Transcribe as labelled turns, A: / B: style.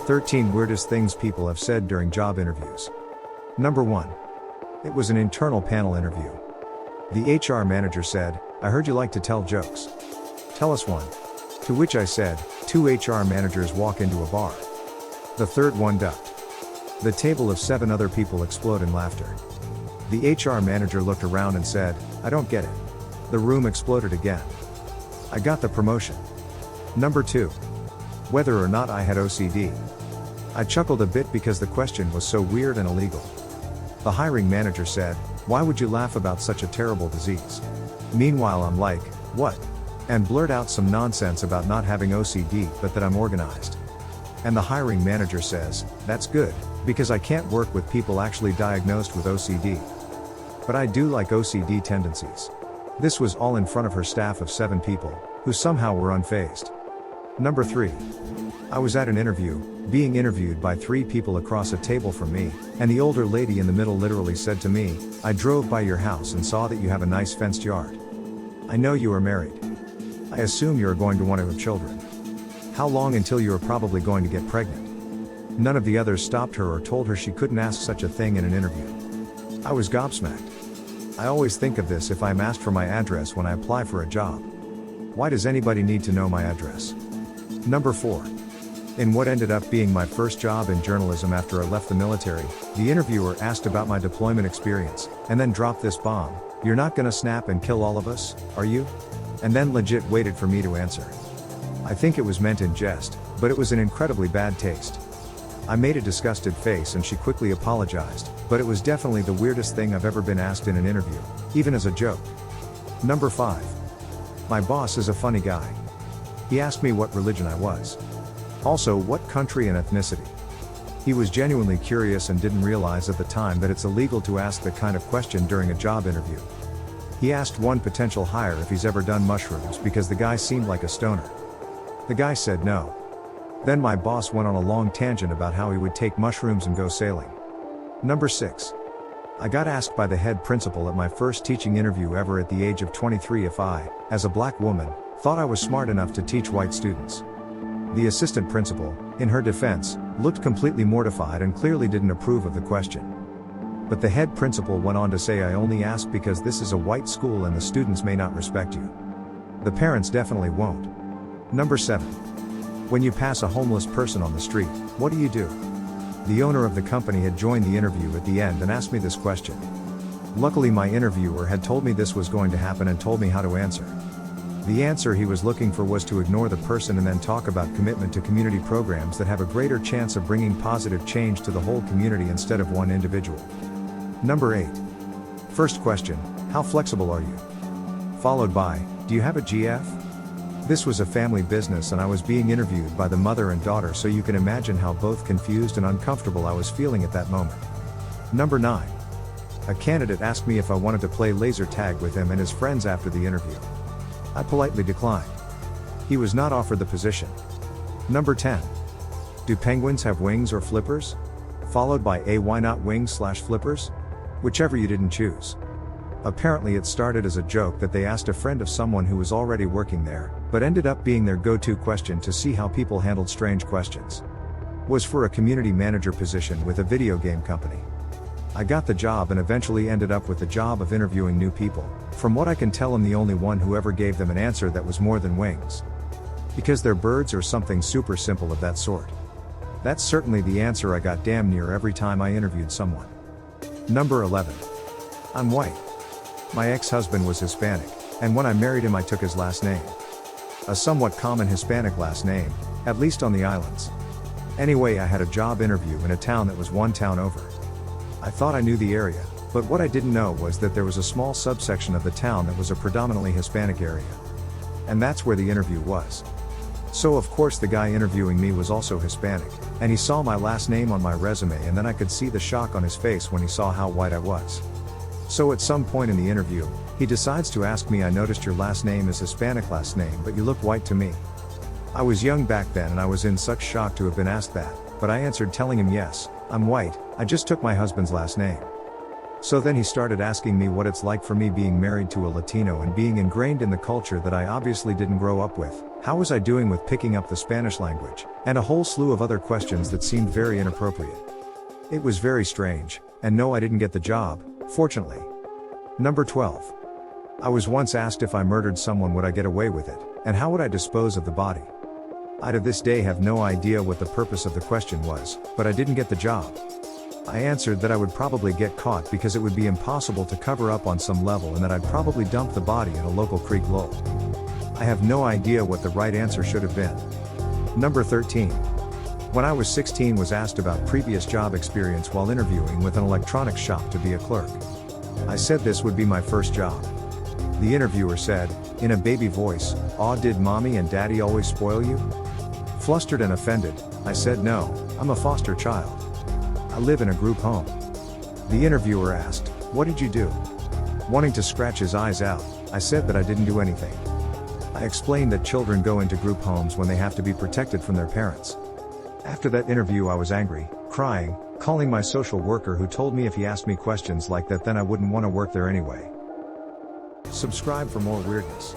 A: 13 Weirdest Things People Have Said During Job Interviews. Number 1. It was an internal panel interview. The HR manager said, "I heard you like to tell jokes. Tell us one." To which I said, "Two HR managers walk into a bar. The third one ducked. The table of 7 other people explode in laughter. The HR manager looked around and said, 'I don't get it.' The room exploded again. I got the promotion." Number 2. Whether or not I had OCD. I chuckled a bit because the question was so weird and illegal. The hiring manager said, "Why would you laugh about such a terrible disease?" Meanwhile I'm like, "What?" and blurt out some nonsense about not having OCD but that I'm organized. And the hiring manager says, "That's good, because I can't work with people actually diagnosed with OCD. But I do like OCD tendencies." This was all in front of her staff of 7 people, who somehow were unfazed. Number 3. I was at an interview, being interviewed by 3 people across a table from me, and the older lady in the middle literally said to me, "I drove by your house and saw that you have a nice fenced yard. I know you are married. I assume you are going to want to have children. How long until you are probably going to get pregnant?" None of the others stopped her or told her she couldn't ask such a thing in an interview. I was gobsmacked. I always think of this if I'm asked for my address when I apply for a job. Why does anybody need to know my address? Number 4. In what ended up being my first job in journalism after I left the military, the interviewer asked about my deployment experience, and then dropped this bomb: "You're not gonna snap and kill all of us, are you?" And then legit waited for me to answer. I think it was meant in jest, but it was an incredibly bad taste. I made a disgusted face and she quickly apologized, but it was definitely the weirdest thing I've ever been asked in an interview, even as a joke. Number 5. My boss is a funny guy. He asked me what religion I was. Also, what country and ethnicity. He was genuinely curious and didn't realize at the time that it's illegal to ask that kind of question during a job interview. He asked one potential hire if he's ever done mushrooms because the guy seemed like a stoner. The guy said no. Then my boss went on a long tangent about how he would take mushrooms and go sailing. Number 6. I got asked by the head principal at my first teaching interview ever at the age of 23 if I, as a black woman, thought I was smart enough to teach white students. The assistant principal, in her defense, looked completely mortified and clearly didn't approve of the question. But the head principal went on to say I only asked because this is a white school and the students may not respect you. The parents definitely won't. Number 7. When you pass a homeless person on the street, what do? The owner of the company had joined the interview at the end and asked me this question. Luckily my interviewer had told me this was going to happen and told me how to answer. The answer he was looking for was to ignore the person and then talk about commitment to community programs that have a greater chance of bringing positive change to the whole community instead of one individual. Number 8. First question, how flexible are you? Followed by, do you have a GF? This was a family business and I was being interviewed by the mother and daughter, so you can imagine how both confused and uncomfortable I was feeling at that moment. Number 9. A candidate asked me if I wanted to play laser tag with him and his friends after the interview. I politely declined. He was not offered the position. Number 10. Do penguins have wings or flippers? Followed by a why not wings/flippers? Whichever you didn't choose. Apparently it started as a joke that they asked a friend of someone who was already working there, but ended up being their go-to question to see how people handled strange questions. Was for a community manager position with a video game company. I got the job and eventually ended up with the job of interviewing new people. From what I can tell, I'm the only one who ever gave them an answer that was more than wings. Because they're birds or something super simple of that sort. That's certainly the answer I got damn near every time I interviewed someone. Number 11. I'm white. My ex-husband was Hispanic, and when I married him I took his last name. A somewhat common Hispanic last name, at least on the islands. Anyway, I had a job interview in a town that was one town over. I thought I knew the area, but what I didn't know was that there was a small subsection of the town that was a predominantly Hispanic area. And that's where the interview was. So of course the guy interviewing me was also Hispanic, and he saw my last name on my resume, and then I could see the shock on his face when he saw how white I was. So at some point in the interview, he decides to ask me, I noticed your last name is Hispanic last name, but you look white to me. I was young back then and I was in such shock to have been asked that, but I answered telling him, yes, I'm white, I just took my husband's last name. So then he started asking me what it's like for me being married to a Latino and being ingrained in the culture that I obviously didn't grow up with, How was I doing with picking up the Spanish language? And a whole slew of other questions that seemed very inappropriate. It was very strange, and no, I didn't get the job, fortunately. Number 12. I was once asked if I murdered someone, would I get away with it, and how would I dispose of the body? I to this day have no idea what the purpose of the question was, but I didn't get the job. I answered that I would probably get caught because it would be impossible to cover up on some level, and that I'd probably dump the body in a local creek lol. I have no idea what the right answer should have been. Number 13. When I was 16, was asked about previous job experience while interviewing with an electronics shop to be a clerk. I said this would be my first job. The interviewer said, in a baby voice, "Aw, did mommy and daddy always spoil you?" Flustered and offended, I said no, I'm a foster child. I live in a group home. The interviewer asked, "What did you do?" Wanting to scratch his eyes out, I said that I didn't do anything. I explained that children go into group homes when they have to be protected from their parents. After that interview, I was angry, crying, calling my social worker, who told me if he asked me questions like that then I wouldn't want to work there anyway. Subscribe for more weirdness.